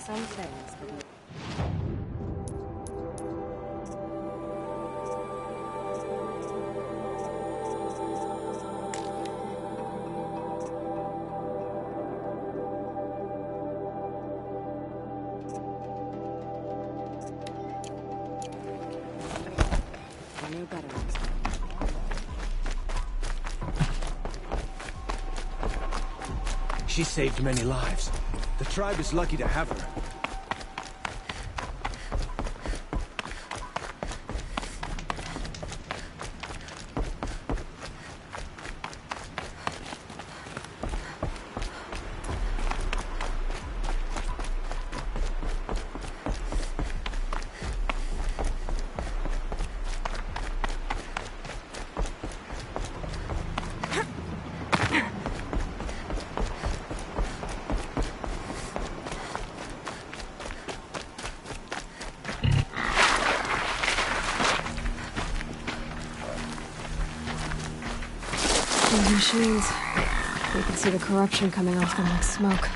some things that you... I knew better next time. She saved many lives. The tribe is lucky to have her. These machines. You can see the corruption coming off them like smoke.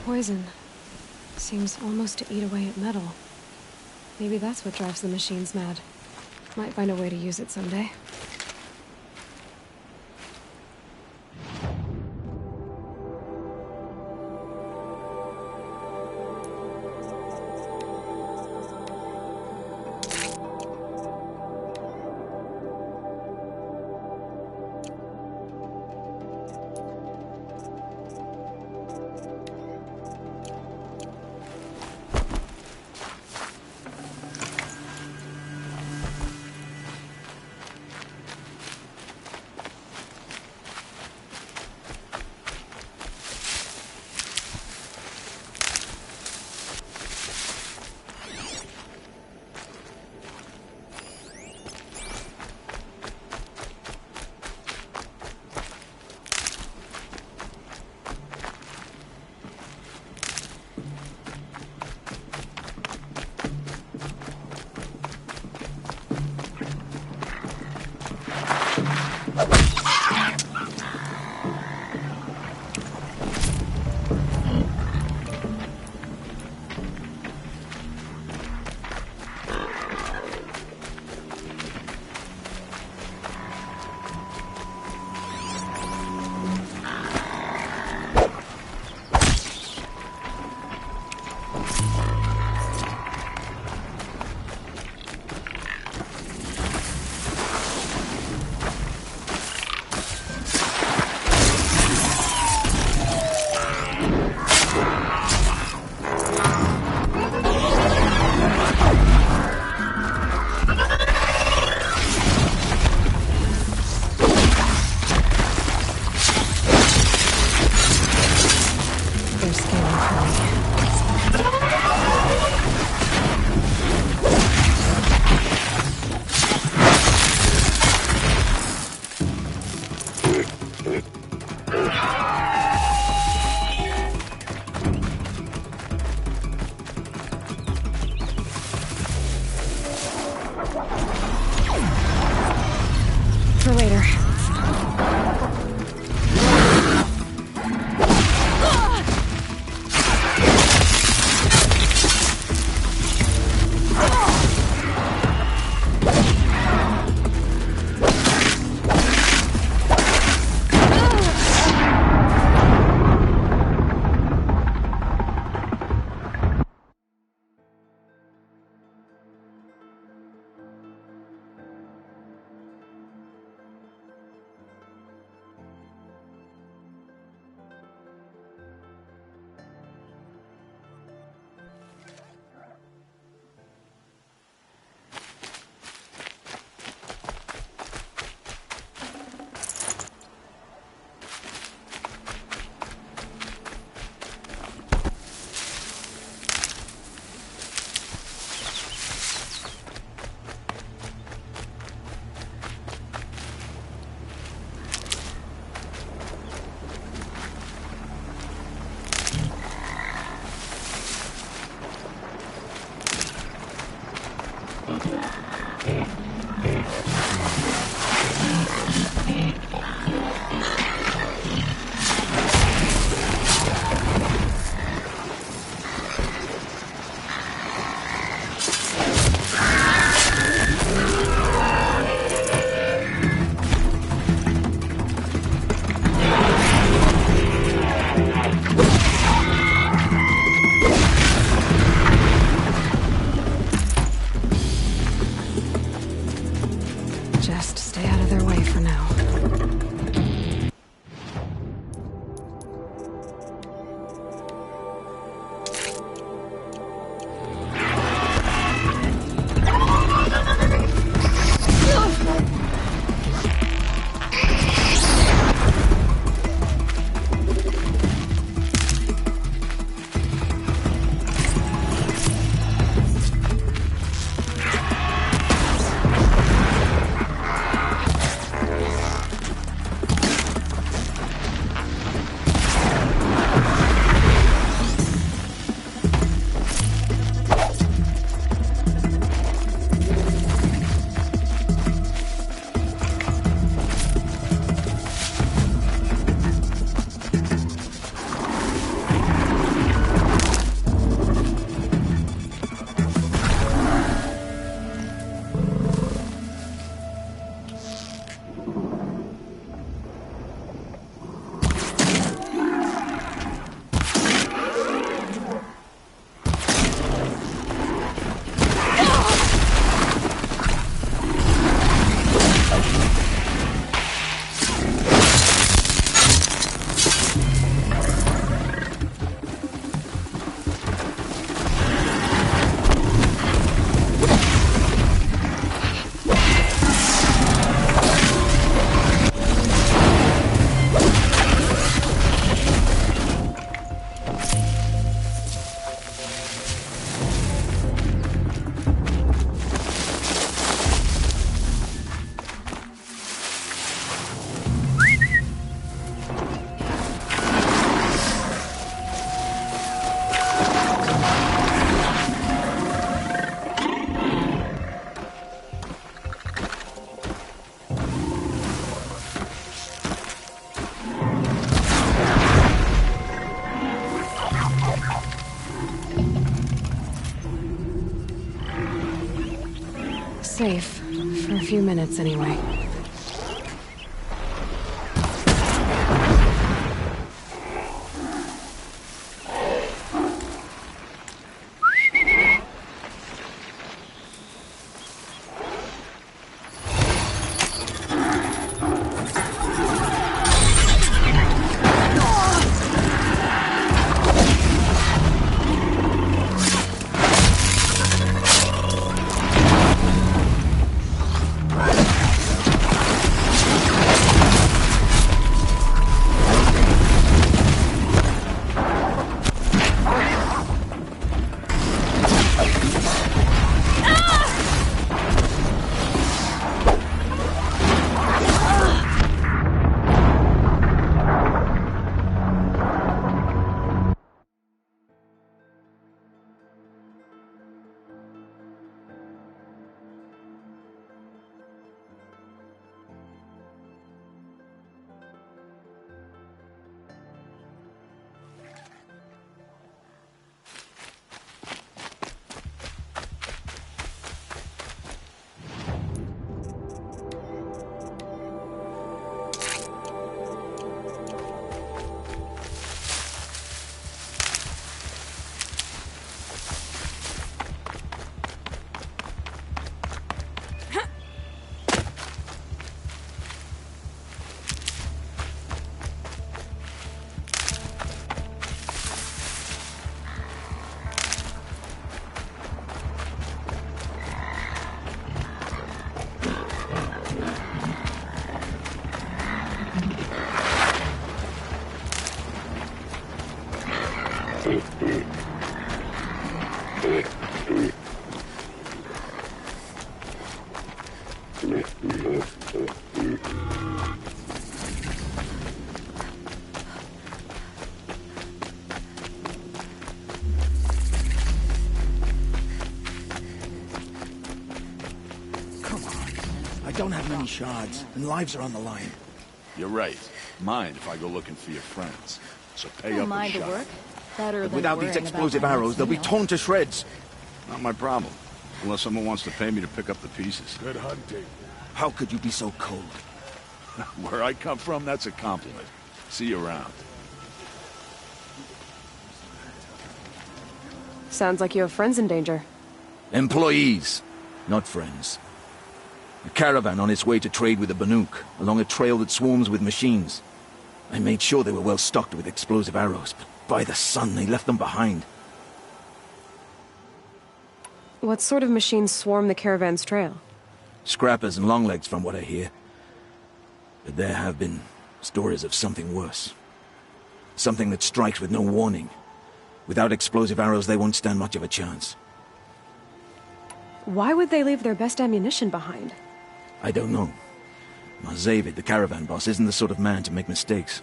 Poison seems almost to eat away at metal. Maybe that's what drives the machines mad. Might find a way to use it someday. For later. Stay out of their way for now. Safe. For a few minutes, anyway. I don't have many shards, and lives are on the line. You're right. Mind if I go looking for your friends. So pay Don't up mind and the shut. work. Better But than without these worrying explosive about my arrows, next they'll be meal. torn to shreds. Not my problem. Unless someone wants to pay me to pick up the pieces. Good hunting. How could you be so cold? Where I come from, that's a compliment. See you around. Sounds like you have friends in danger. Employees, not friends. A caravan on its way to trade with the Banuk, along a trail that swarms with machines. I made sure they were well stocked with explosive arrows, but by the sun, they left them behind. What sort of machines swarm the caravan's trail? Scrappers and longlegs, from what I hear. But there have been stories of something worse. Something that strikes with no warning. Without explosive arrows, they won't stand much of a chance. Why would they leave their best ammunition behind? I don't know. Zavid, the caravan boss, isn't the sort of man to make mistakes.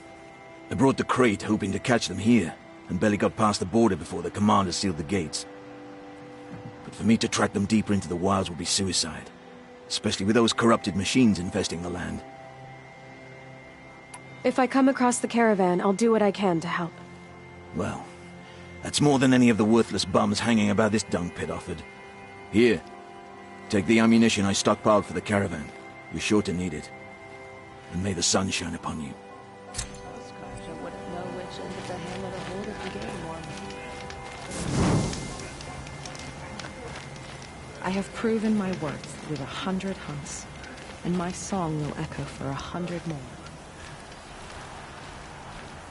I brought the crate hoping to catch them here, and barely got past the border before the commander sealed the gates. But for me to track them deeper into the wilds would be suicide. Especially with those corrupted machines infesting the land. If I come across the caravan, I'll do what I can to help. Well, that's more than any of the worthless bums hanging about this dung pit offered. Here, take the ammunition I stockpiled for the caravan. You're sure to need it. And may the sun shine upon you. Scratcher wouldn't know which end of the hammer to hold if you gave him one. I have proven my worth with 100 hunts, and my song will echo for 100 more.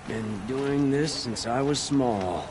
Been doing this since I was small.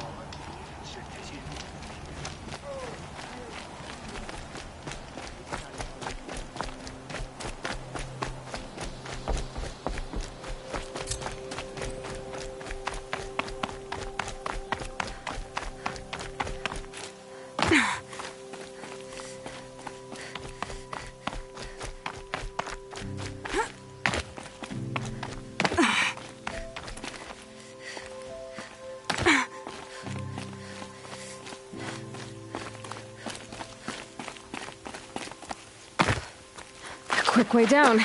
Quick way down.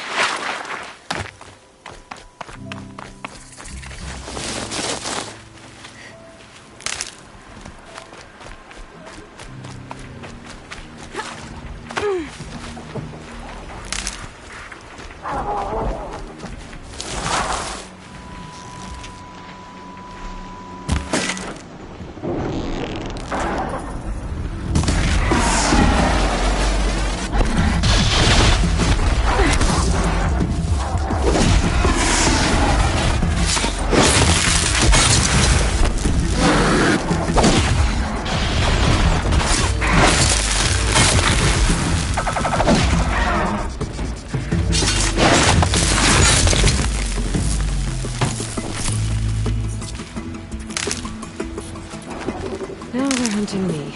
Now they're hunting me.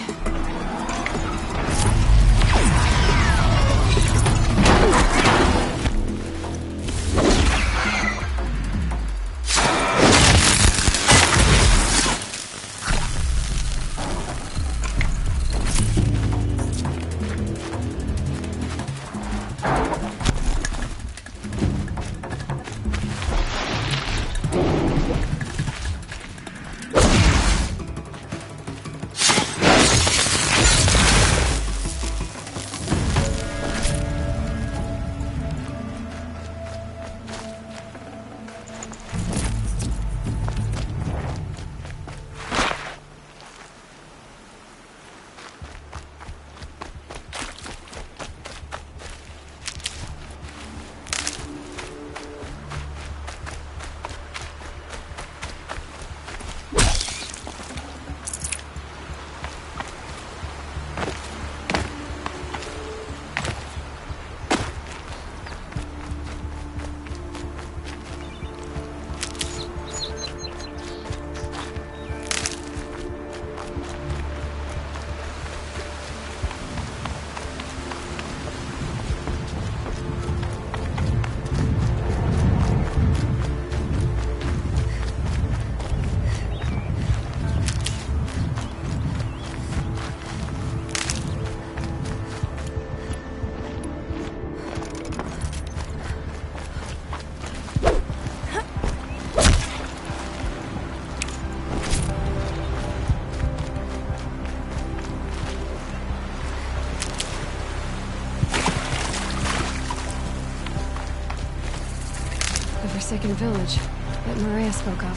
The Forsaken Village that Maria spoke of.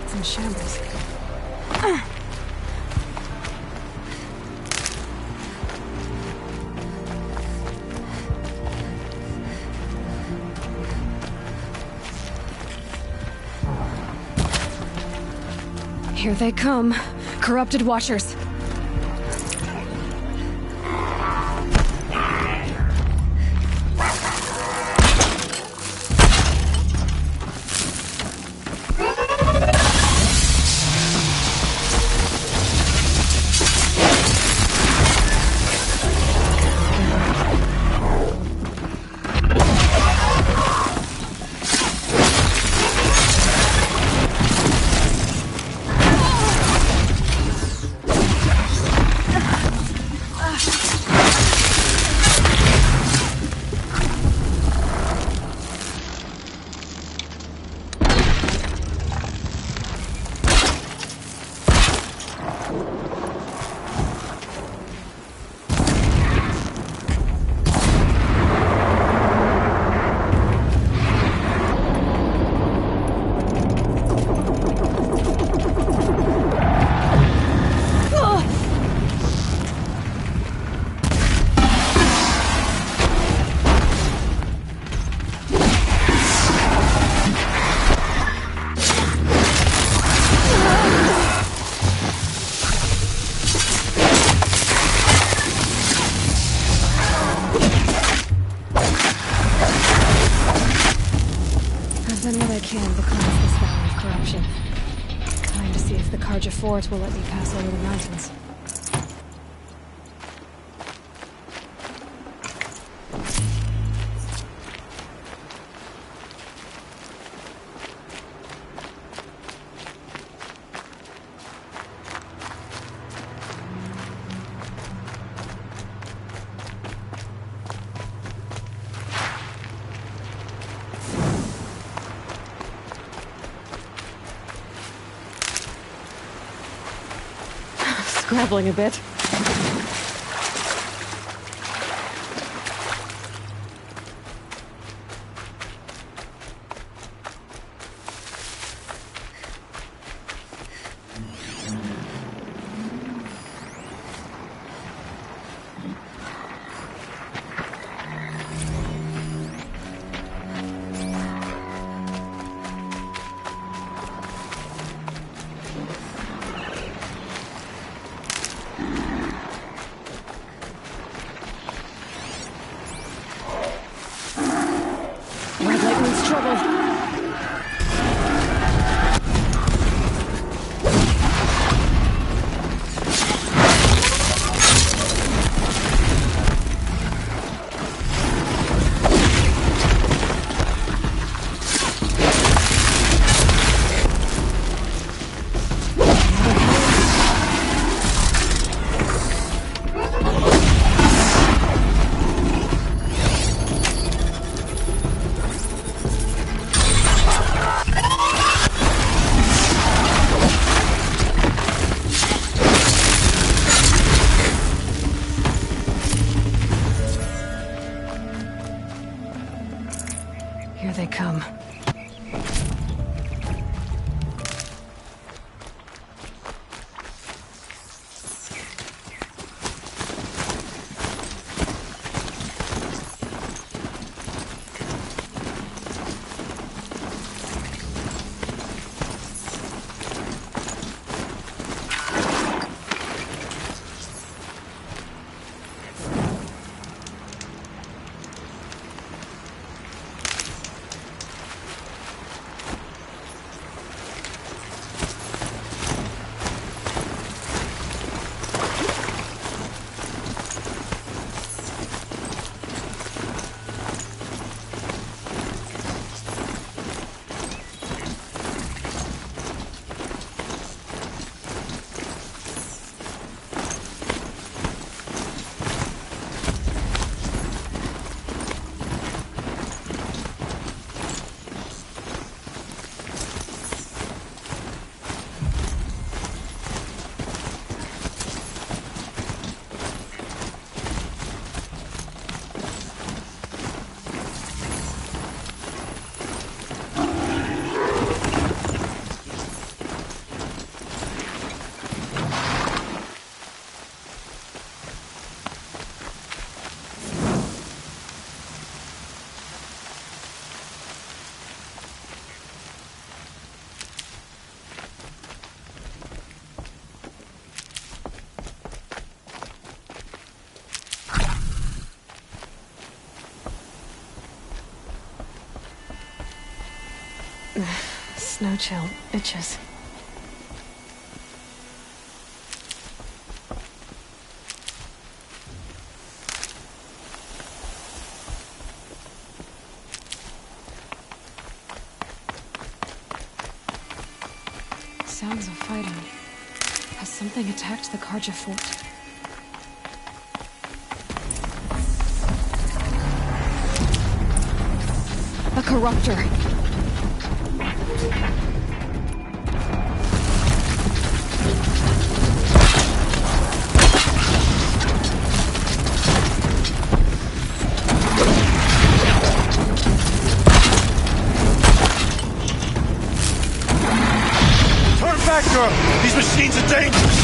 It's in shambles. Here they come. Corrupted Watchers. I've done what I can to cleanse this valley of corruption. Trying to see if the Carja Fort will let me pass over the mountains. Scrabbling a bit. Red Lightning's trouble. Here they come. Snow chill. Itches. Sounds of fighting. Has something attacked the Karja fort? A corruptor! Turn back, girl! These machines are dangerous!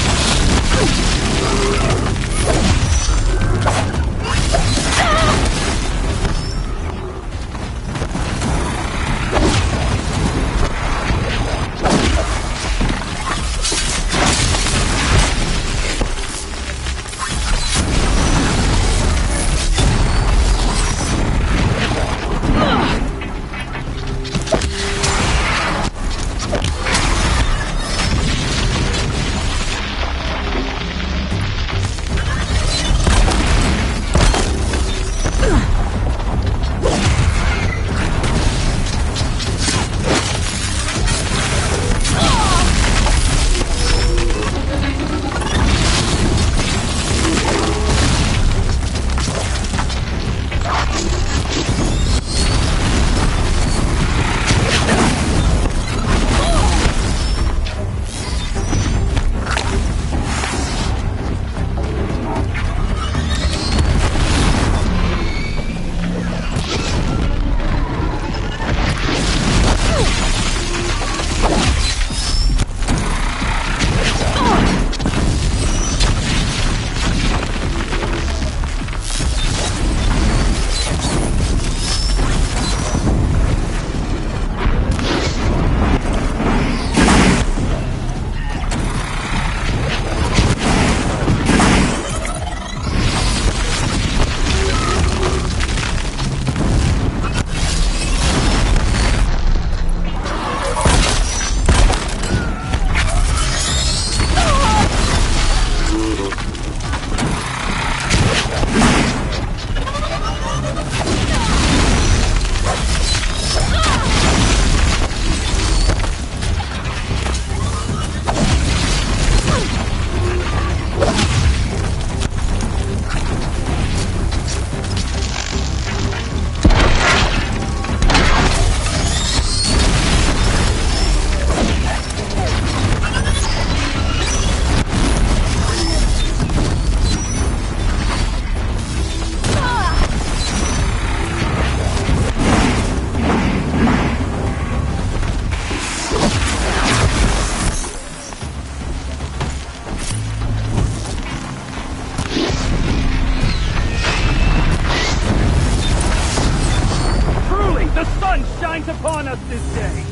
upon us this day.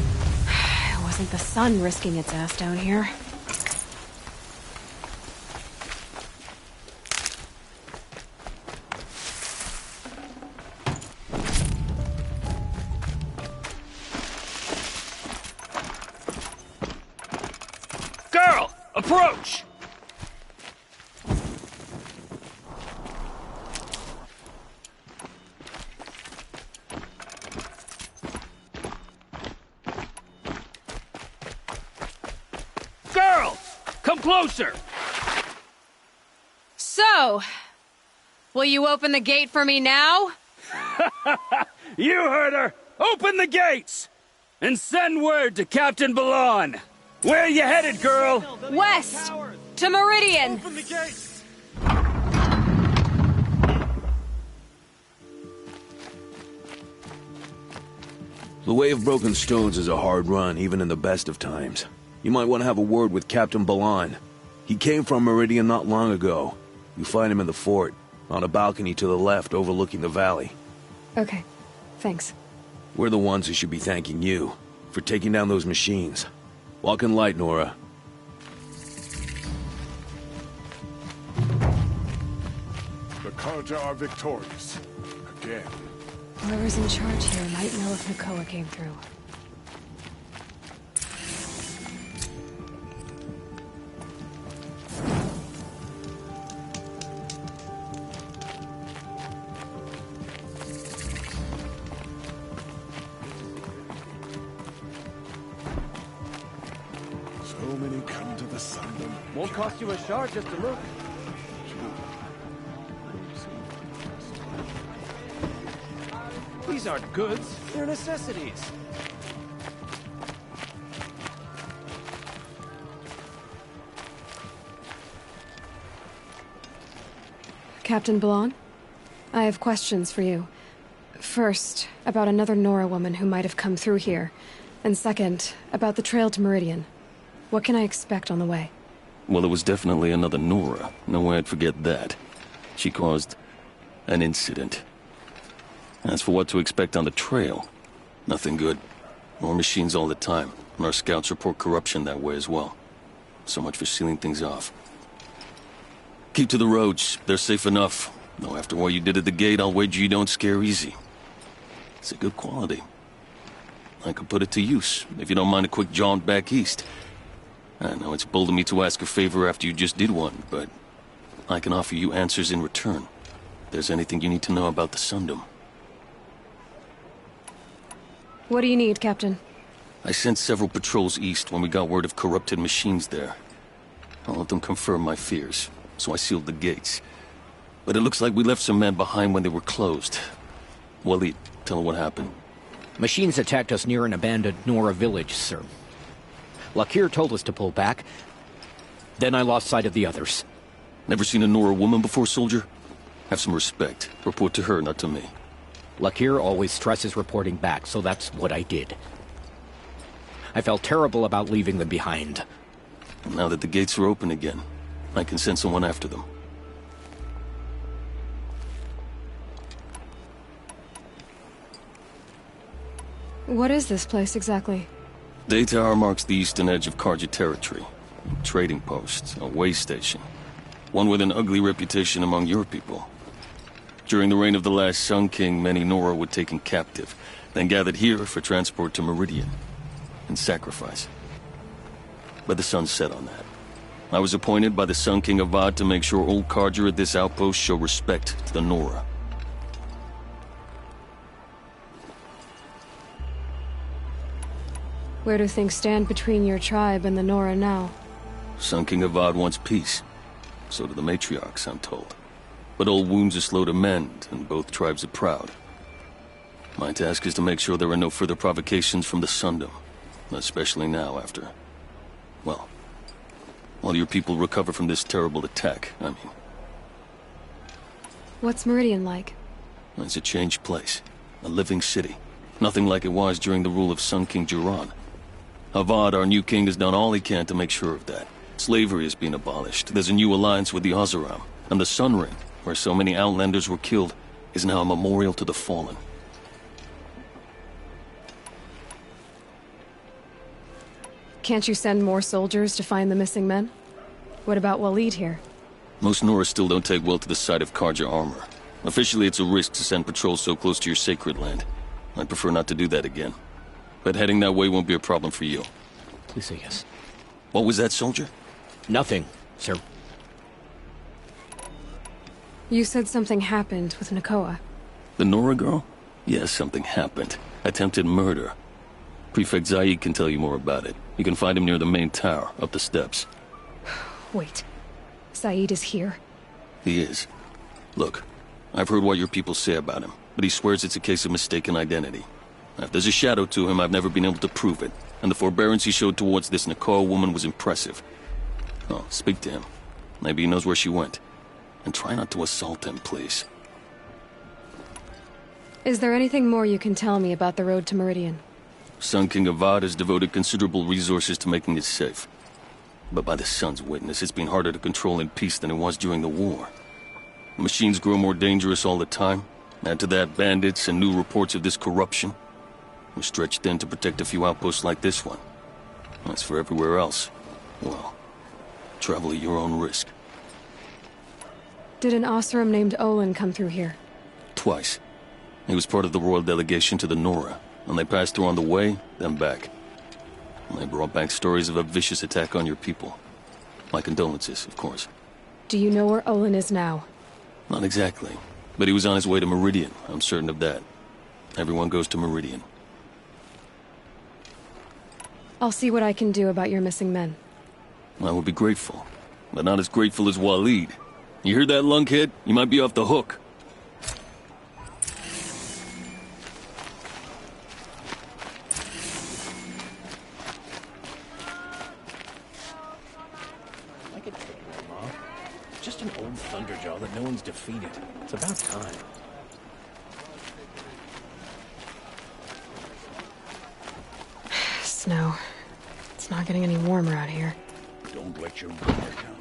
It wasn't the sun risking its ass down here. Girl, approach! Girl, come closer! So, will you open the gate for me now? You heard her! Open the gates! And send word to Captain Balan. Where you headed, girl? West! To Meridian! Open the gates! The Way of Broken Stones is a hard run, even in the best of times. You might want to have a word with Captain Balan. He came from Meridian not long ago. You find him in the fort, on a balcony to the left overlooking the valley. Okay, thanks. We're the ones who should be thanking you for taking down those machines. Walk in light, Nora. The Karja are victorious. Again. Whoever's in charge here might know if Nakoa came through. many come to the Sundom. Won't cost you a shard just to look. These aren't goods, they're necessities. Captain Ballon? I have questions for you. First, about another Nora woman who might have come through here. And second, about the trail to Meridian. What can I expect on the way? Well, it was definitely another Nora. No way I'd forget that. She caused an incident. As for what to expect on the trail, nothing good. More machines all the time, and our scouts report corruption that way as well. So much for sealing things off. Keep to the roads, they're safe enough. Though after what you did at the gate, I'll wager you don't scare easy. It's a good quality. I could put it to use, if you don't mind a quick jaunt back east. I know it's bold of me to ask a favor after you just did one, but I can offer you answers in return. If there's anything you need to know about the Sundom. What do you need, Captain? I sent several patrols east when we got word of corrupted machines there. All of them confirmed my fears, so I sealed the gates. But it looks like we left some men behind when they were closed. Waleed, tell her what happened. Machines attacked us near an abandoned Nora village, sir. Lakir told us to pull back. Then I lost sight of the others. Never seen a Nora woman before, soldier? Have some respect. Report to her, not to me. Lakir always stresses reporting back, so that's what I did. I felt terrible about leaving them behind. Now that the gates are open again, I can send someone after them. What is this place exactly? Daytower marks the eastern edge of Carja territory. A trading post, a way station. One with an ugly reputation among your people. During the reign of the last Sun King, many Nora were taken captive, then gathered here for transport to Meridian, and sacrifice. But the sun set on that. I was appointed by the Sun King Avad to make sure old Carja at this outpost show respect to the Nora. Where do things stand between your tribe and the Nora now? Sun King Avad wants peace. So do the matriarchs, I'm told. But old wounds are slow to mend, and both tribes are proud. My task is to make sure there are no further provocations from the Sundom. Especially now after... well, while your people recover from this terrible attack, I mean. What's Meridian like? It's a changed place. A living city. Nothing like it was during the rule of Sun King Jiran. Avad, our new king, has done all he can to make sure of that. Slavery has been abolished. There's a new alliance with the Oseram. And the Sun Ring, where so many Outlanders were killed, is now a memorial to the fallen. Can't you send more soldiers to find the missing men? What about Waleed here? Most Nora still don't take well to the sight of Carja armor. Officially, it's a risk to send patrols so close to your sacred land. I'd prefer not to do that again. But heading that way won't be a problem for you. Please say yes. What was that, soldier? Nothing, sir. You said something happened with Nakoa. The Nora girl? Yes, something happened. Attempted murder. Prefect Zaid can tell you more about it. You can find him near the main tower, up the steps. Wait. Saeed is here? He is. Look, I've heard what your people say about him, but he swears it's a case of mistaken identity. If there's a shadow to him, I've never been able to prove it, and the forbearance he showed towards this Nakoa woman was impressive. Oh, speak to him. Maybe he knows where she went. And try not to assault him, please. Is there anything more you can tell me about the road to Meridian? Sun King Avad has devoted considerable resources to making it safe. But by the sun's witness, it's been harder to control in peace than it was during the war. Machines grow more dangerous all the time. Add to that bandits and new reports of this corruption. We're stretched thin to protect a few outposts like this one. As for everywhere else, well, travel at your own risk. Did an Oseram named Olin come through here? Twice. He was part of the royal delegation to the Nora, and they passed through on the way, then back. And they brought back stories of a vicious attack on your people. My condolences, of course. Do you know where Olin is now? Not exactly, but he was on his way to Meridian, I'm certain of that. Everyone goes to Meridian. I'll see what I can do about your missing men. I would be grateful. But not as grateful as Waleed. You hear that, lunkhead? You might be off the hook. I could take him off. Just an old thunderjaw that no one's defeated. It's about time. Snow. It's not getting any warmer out here. Don't let your guard down.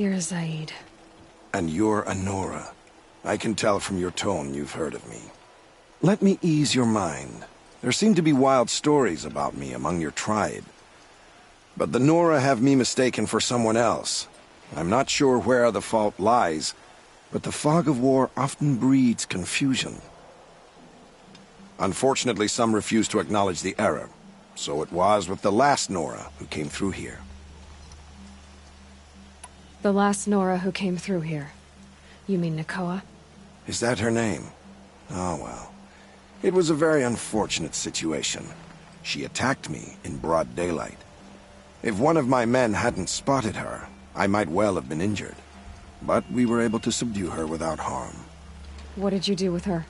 You're Zaid. And you're a Nora. I can tell from your tone you've heard of me. Let me ease your mind. There seem to be wild stories about me among your tribe. But the Nora have me mistaken for someone else. I'm not sure where the fault lies, but the fog of war often breeds confusion. Unfortunately, some refuse to acknowledge the error. So it was with the last Nora who came through here. The last Nora who came through here. You mean Nakoa? Is that her name? Oh, well. It was a very unfortunate situation. She attacked me in broad daylight. If one of my men hadn't spotted her, I might well have been injured. But we were able to subdue her without harm. What did you do with her?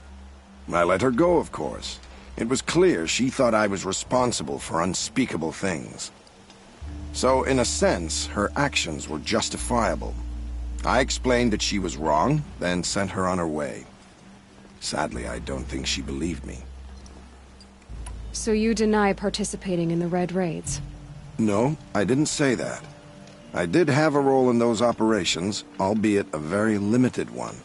I let her go, of course. It was clear she thought I was responsible for unspeakable things. So, in a sense, her actions were justifiable. I explained that she was wrong, then sent her on her way. Sadly, I don't think she believed me. So you deny participating in the Red Raids? No, I didn't say that. I did have a role in those operations, albeit a very limited one.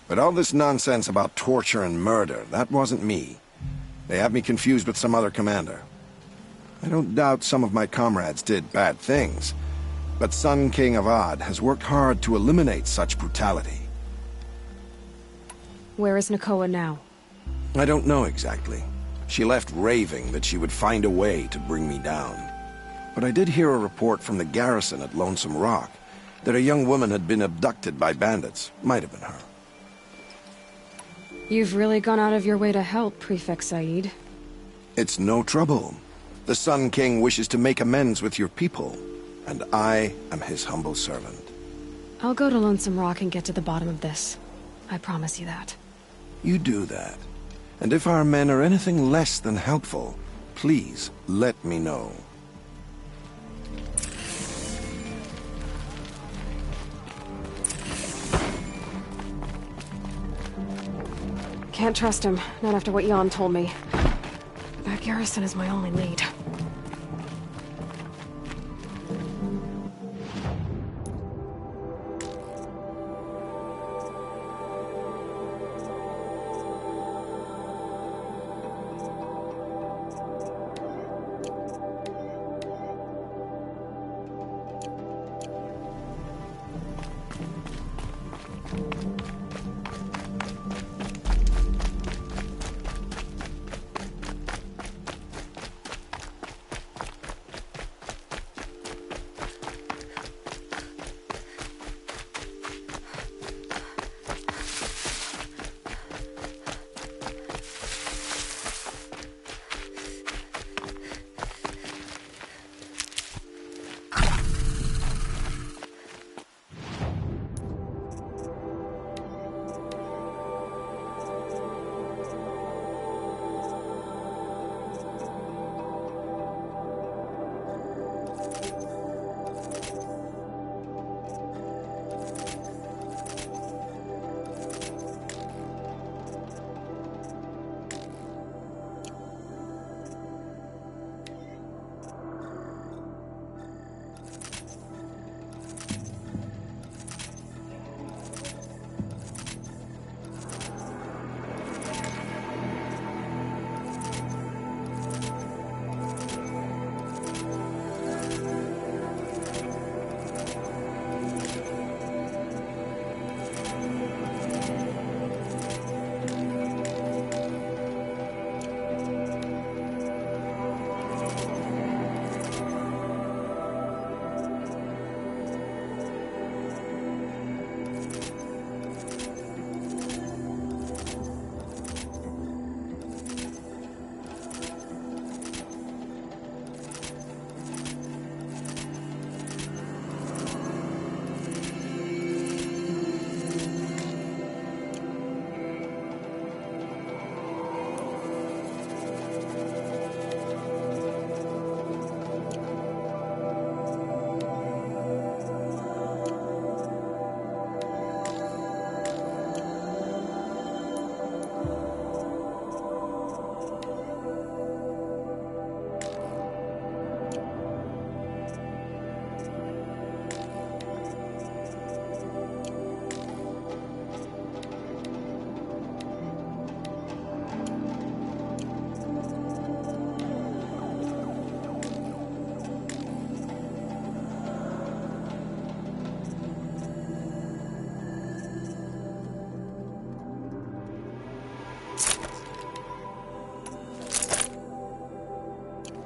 But all this nonsense about torture and murder, that wasn't me. They have me confused with some other commander. I don't doubt some of my comrades did bad things, but Sun King Avad has worked hard to eliminate such brutality. Where is Nakoa now? I don't know exactly. She left raving that she would find a way to bring me down. But I did hear a report from the garrison at Lonesome Rock that a young woman had been abducted by bandits. Might have been her. You've really gone out of your way to help, Prefect Zaid. It's no trouble. The Sun King wishes to make amends with your people, and I am his humble servant. I'll go to Lonesome Rock and get to the bottom of this. I promise you that. You do that. And if our men are anything less than helpful, please let me know. Can't trust him, not after what Jan told me. That garrison is my only lead.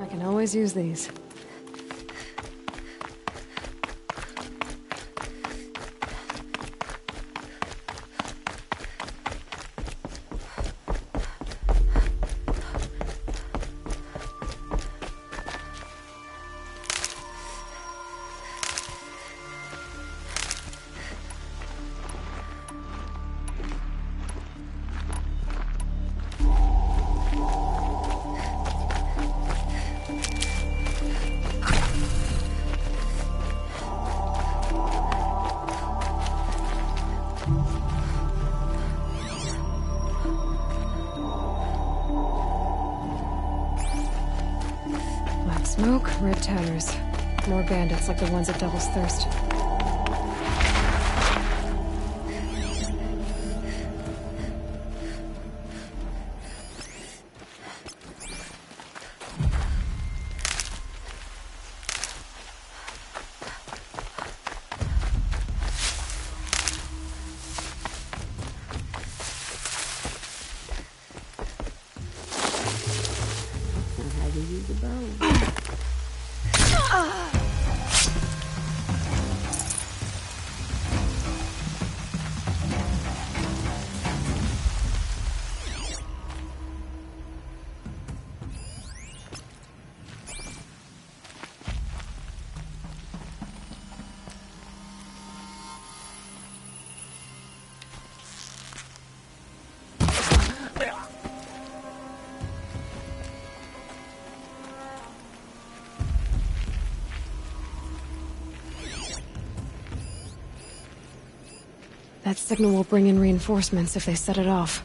I can always use these. Smoke, red towers. More bandits like the ones at Devil's Thirst. That signal will bring in reinforcements if they set it off.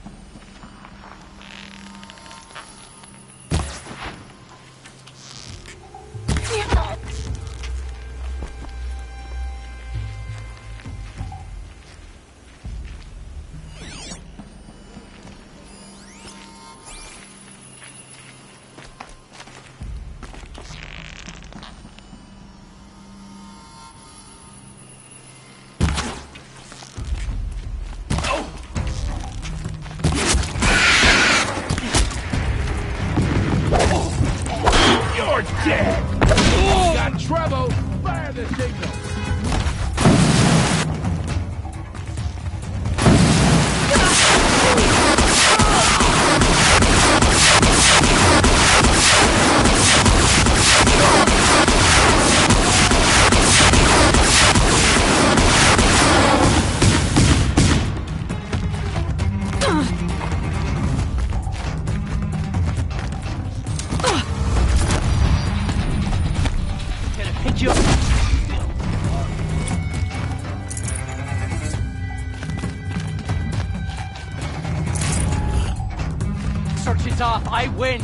Off, I win!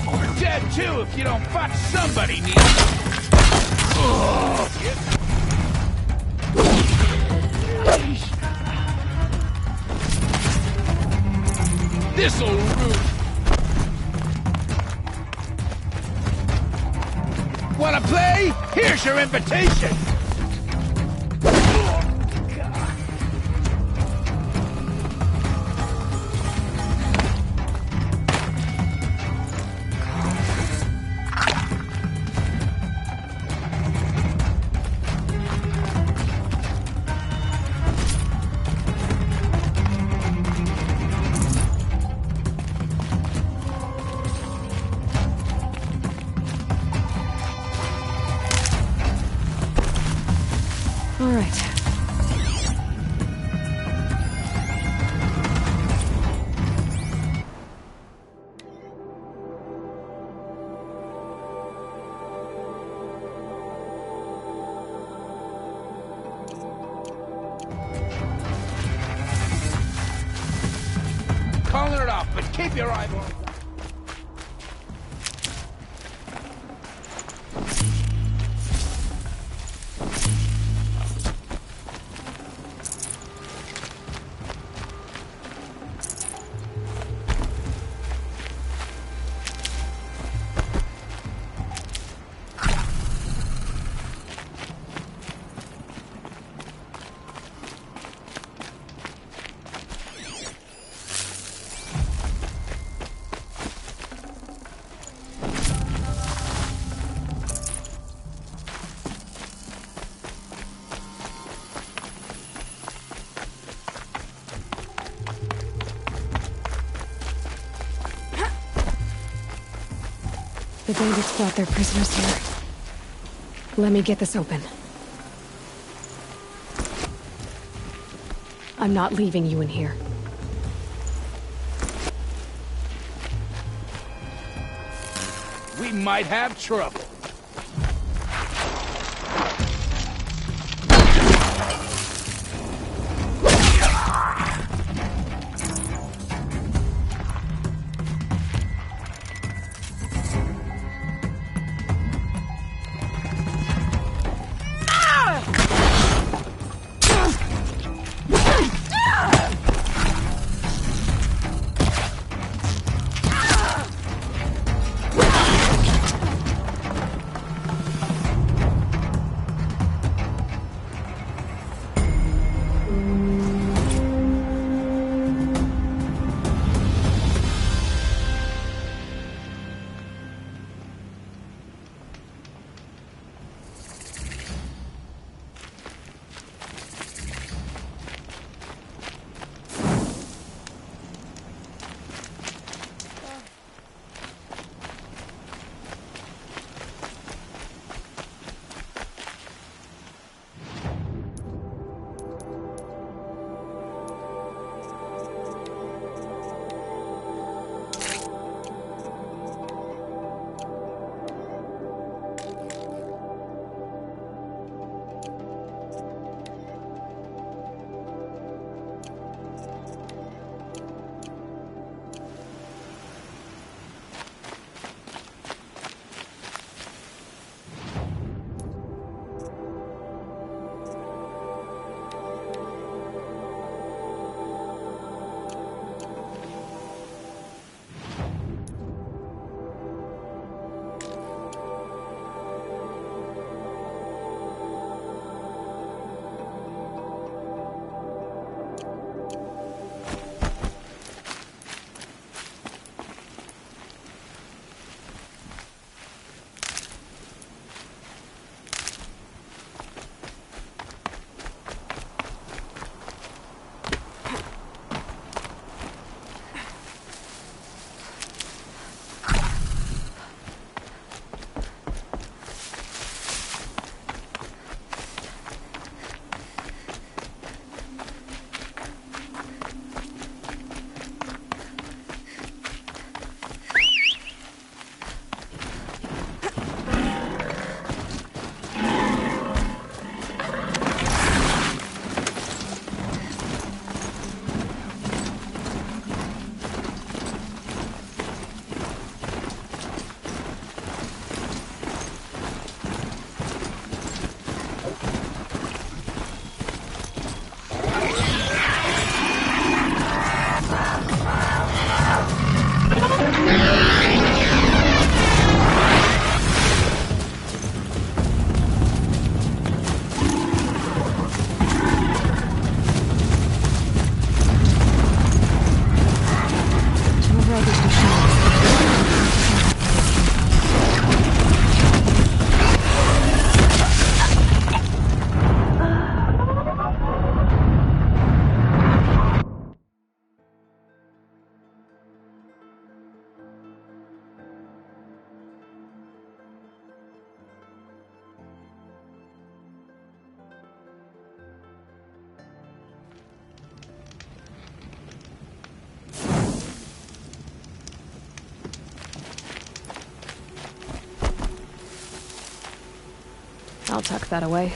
You're dead too if you don't fuck somebody, Neil! This'll root! Wanna play? Here's your invitation! All right. Calling it off, but keep your eyeballs on. The bandits brought their prisoners here. Let me get this open. I'm not leaving you in here. We might have trouble. I'll tuck that away.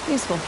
Useful.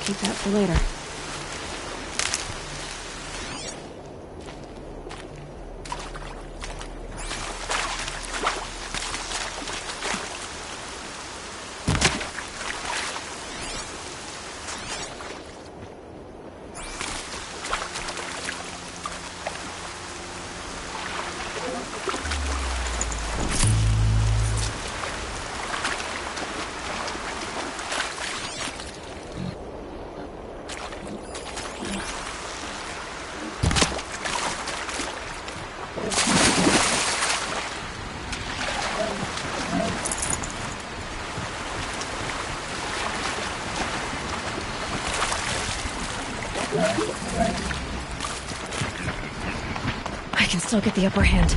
Keep that for later. I can still get the upper hand.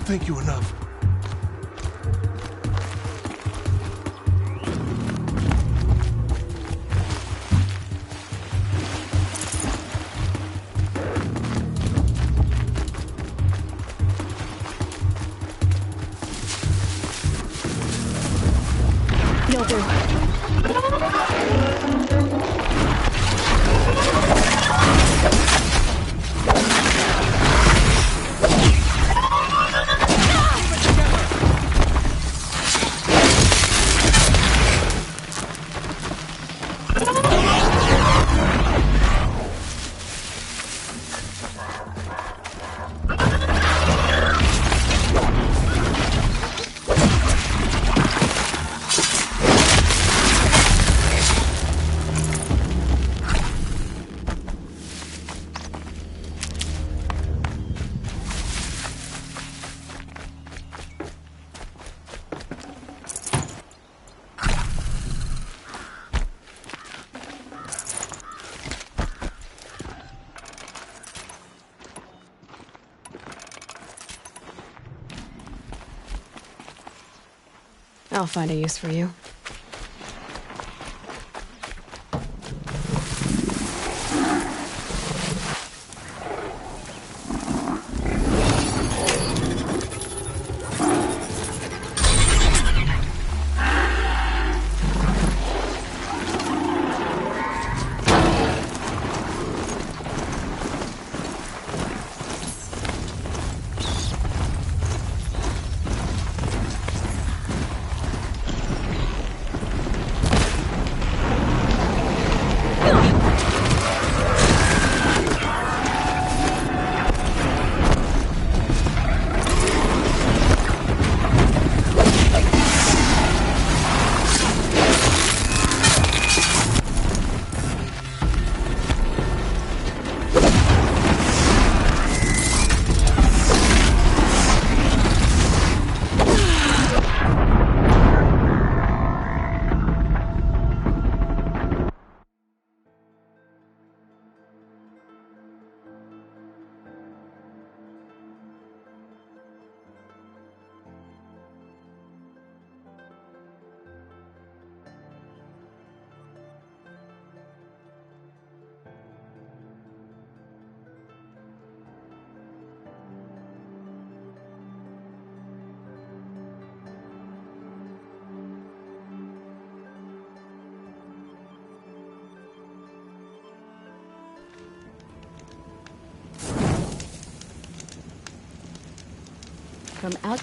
thank you enough. You'll do. I'll find a use for you. From out...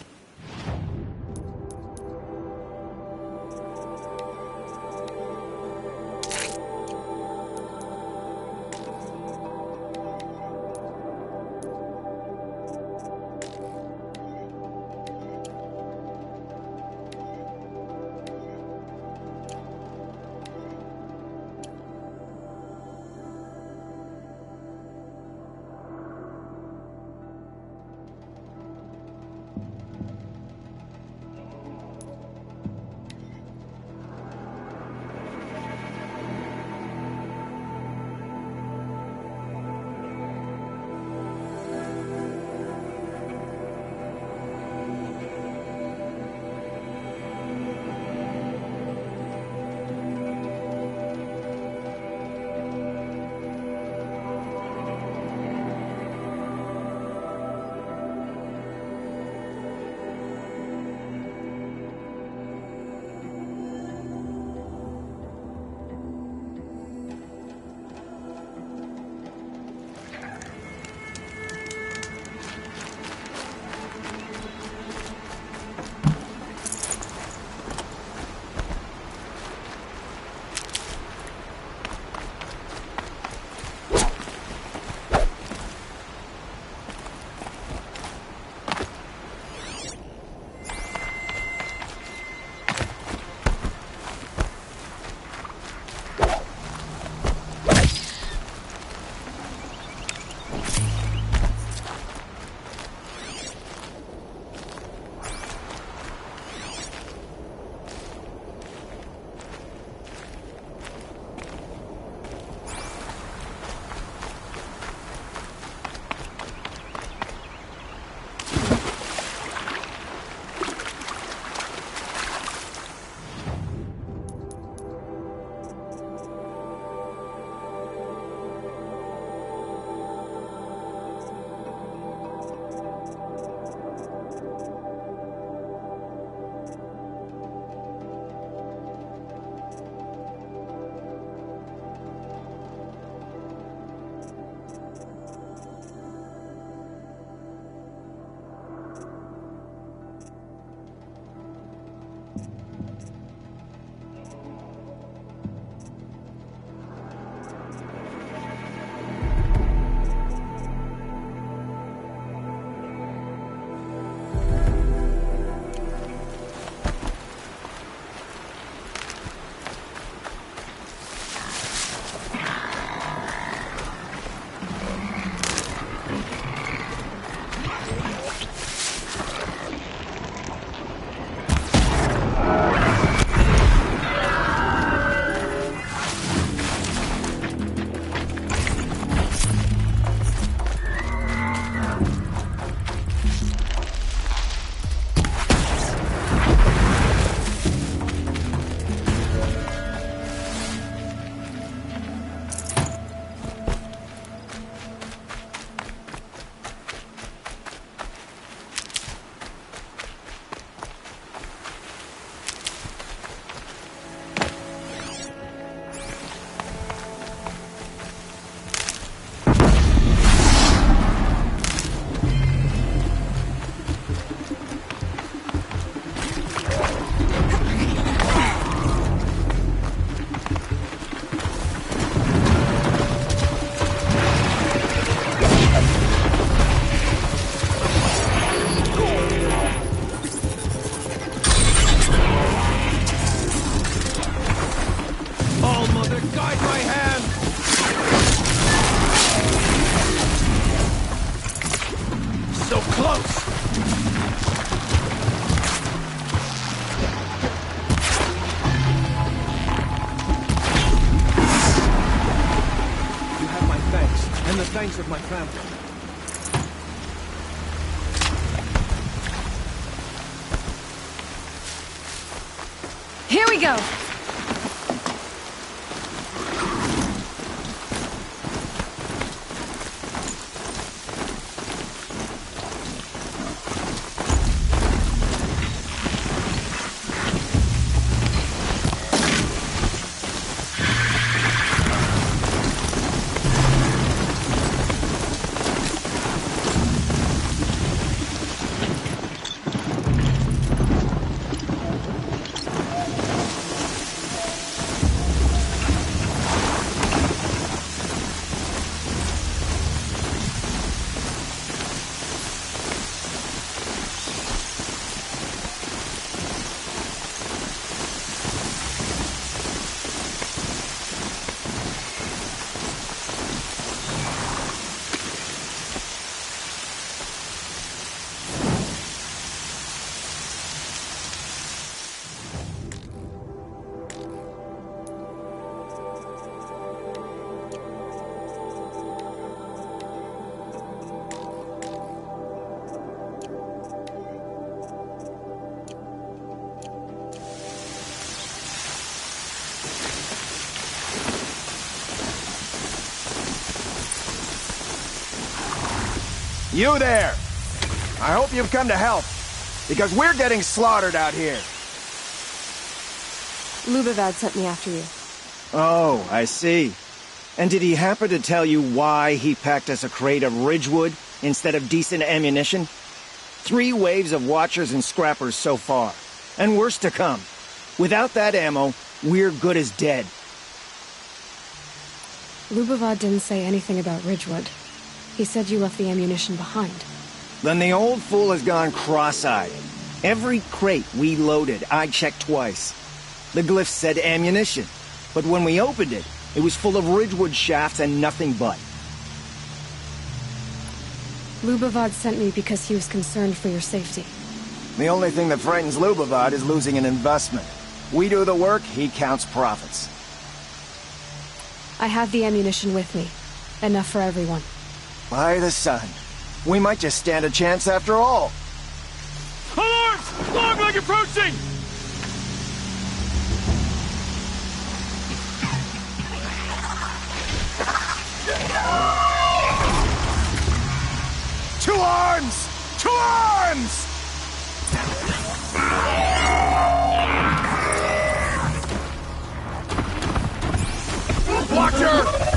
remains of my family. Here we go! You there! I hope you've come to help, because we're getting slaughtered out here. Lubavad sent me after you. Oh, I see. And did he happen to tell you why he packed us a crate of Ridgewood instead of decent ammunition? 3 waves of Watchers and Scrappers so far, and worse to come. Without that ammo, we're good as dead. Lubavad didn't say anything about Ridgewood. He said you left the ammunition behind. Then the old fool has gone cross-eyed. Every crate we loaded, I checked twice. The glyph said ammunition, but when we opened it, it was full of Ridgewood shafts and nothing but. Lubavad sent me because he was concerned for your safety. The only thing that frightens Lubavad is losing an investment. We do the work, he counts profits. I have the ammunition with me. Enough for everyone. By the sun. We might just stand a chance after all. Alarms! Longleg approaching! To arms! To arms! Watcher!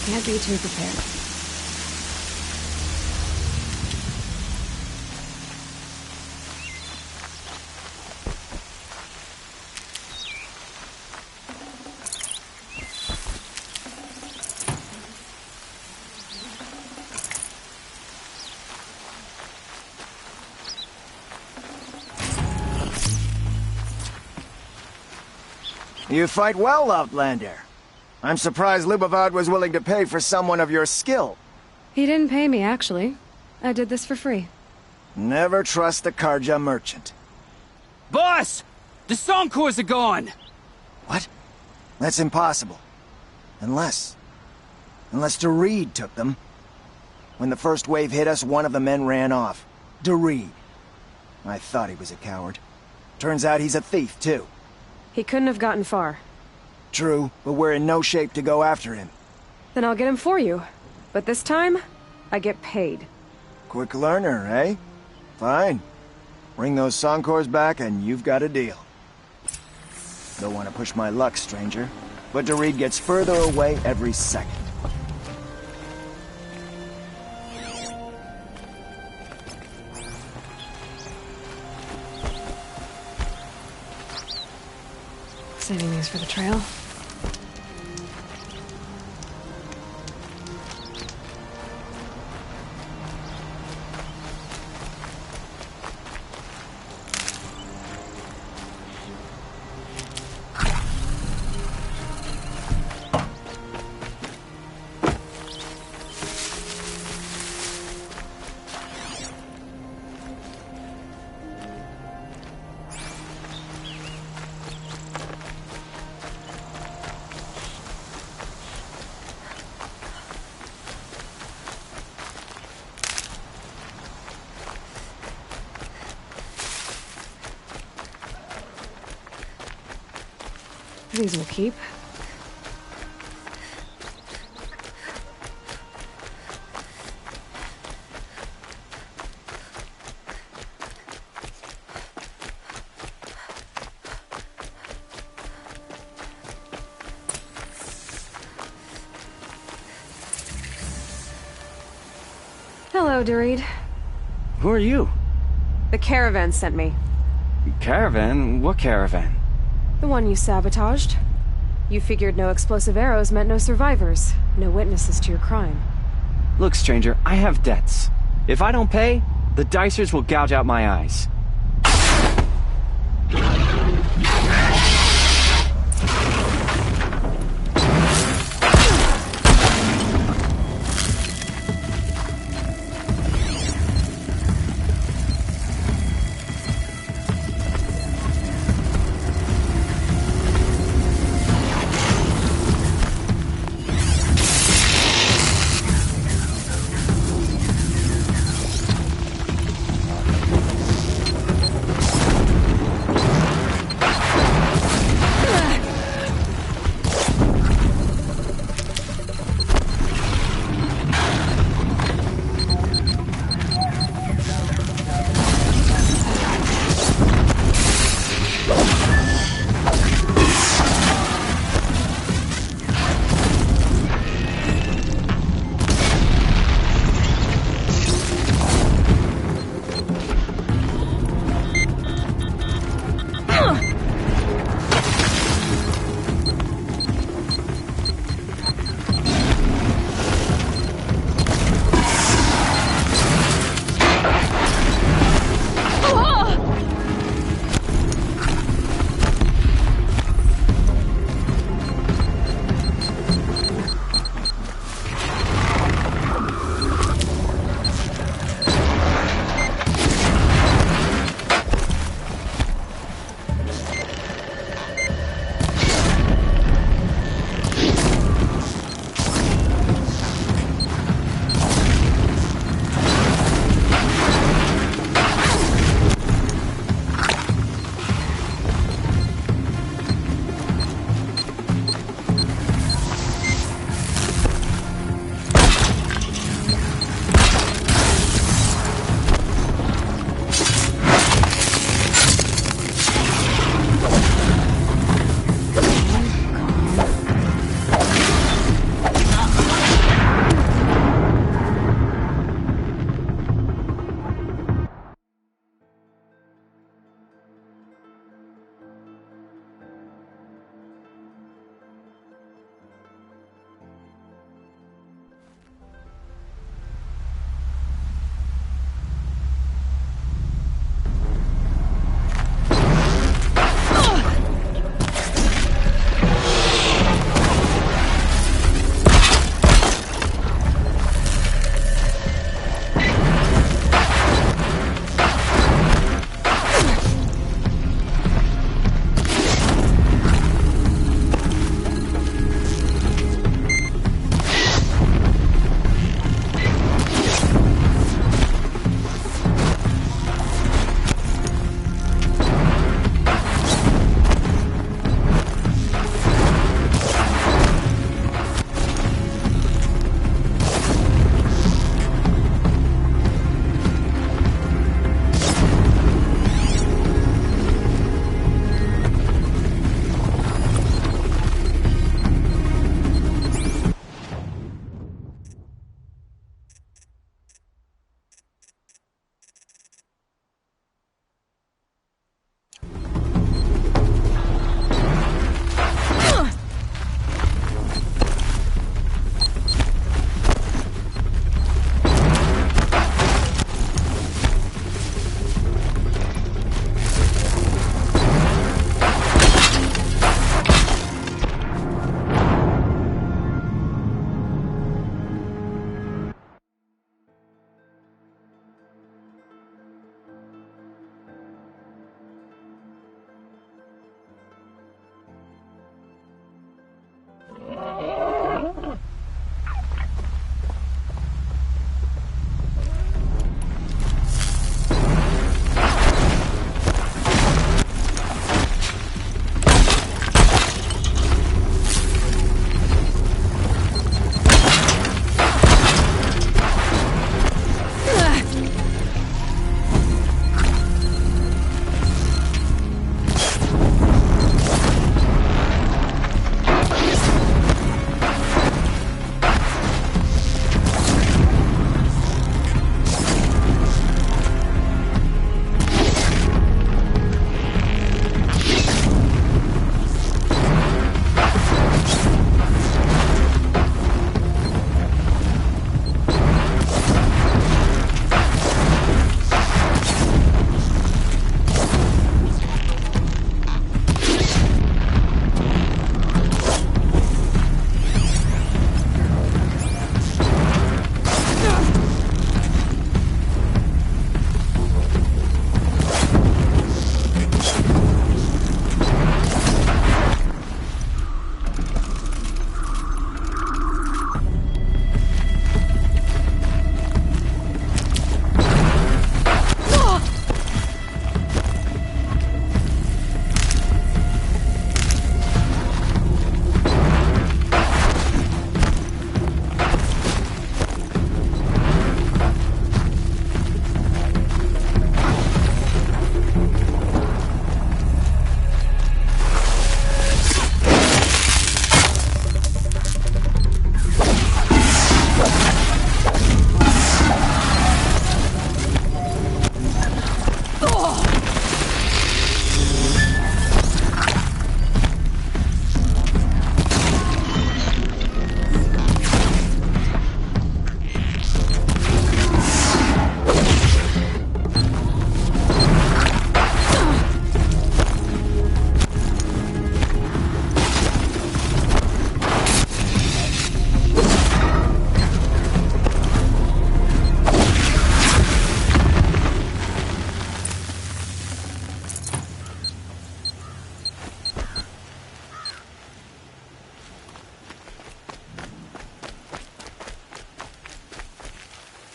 Can't be too prepared. You fight well, Outlander. I'm surprised Lubavad was willing to pay for someone of your skill. He didn't pay me, actually. I did this for free. Never trust the Karja merchant. Boss! The Sonkors are gone! What? That's impossible. Unless Doreed took them. When the first wave hit us, one of the men ran off. Doreed. I thought he was a coward. Turns out he's a thief, too. He couldn't have gotten far. True, but we're in no shape to go after him. Then I'll get him for you. But this time, I get paid. Quick learner, eh? Fine. Bring those Sonkors back and you've got a deal. Don't want to push my luck, stranger, but Doreed gets further away every second. Saving these for the trail. These will keep. Hello, Doreed. Who are you? The caravan sent me. Caravan? What caravan? The one you sabotaged. You figured no explosive arrows meant no survivors, no witnesses to your crime. Look, stranger, I have debts. If I don't pay, the Dicers will gouge out my eyes.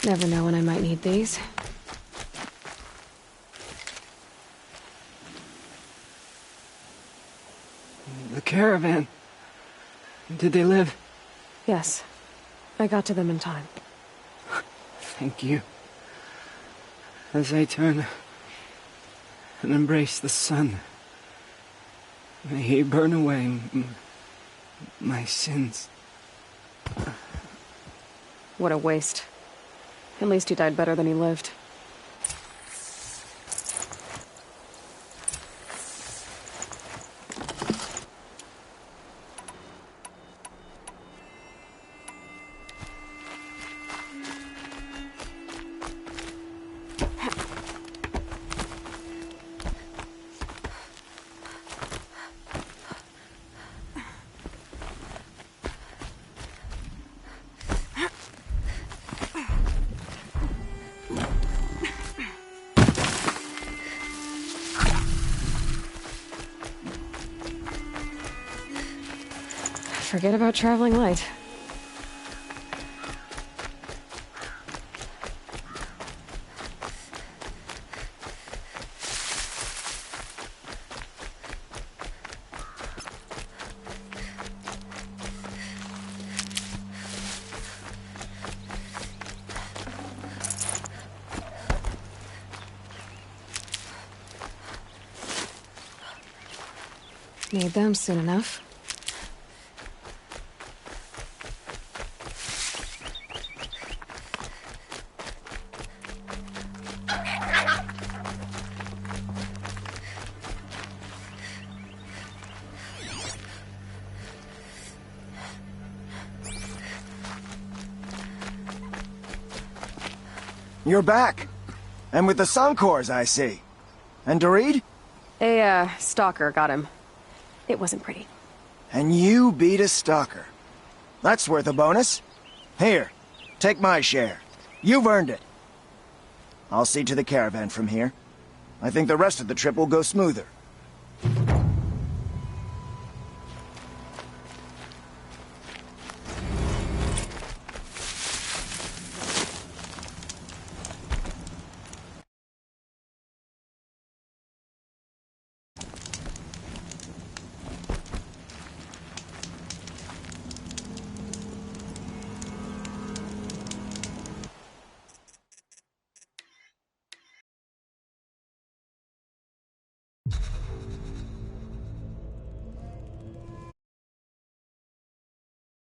Never know when I might need these. The caravan. Did they live? Yes. I got to them in time. Thank you. As I turn and embrace the sun, may he burn away my sins. What a waste. At least he died better than he lived. Forget about traveling light. Need them soon enough. You're back. And with the Suncors, I see. And Dorid? A, stalker got him. It wasn't pretty. And you beat a stalker. That's worth a bonus. Here, take my share. You've earned it. I'll see to the caravan from here. I think the rest of the trip will go smoother.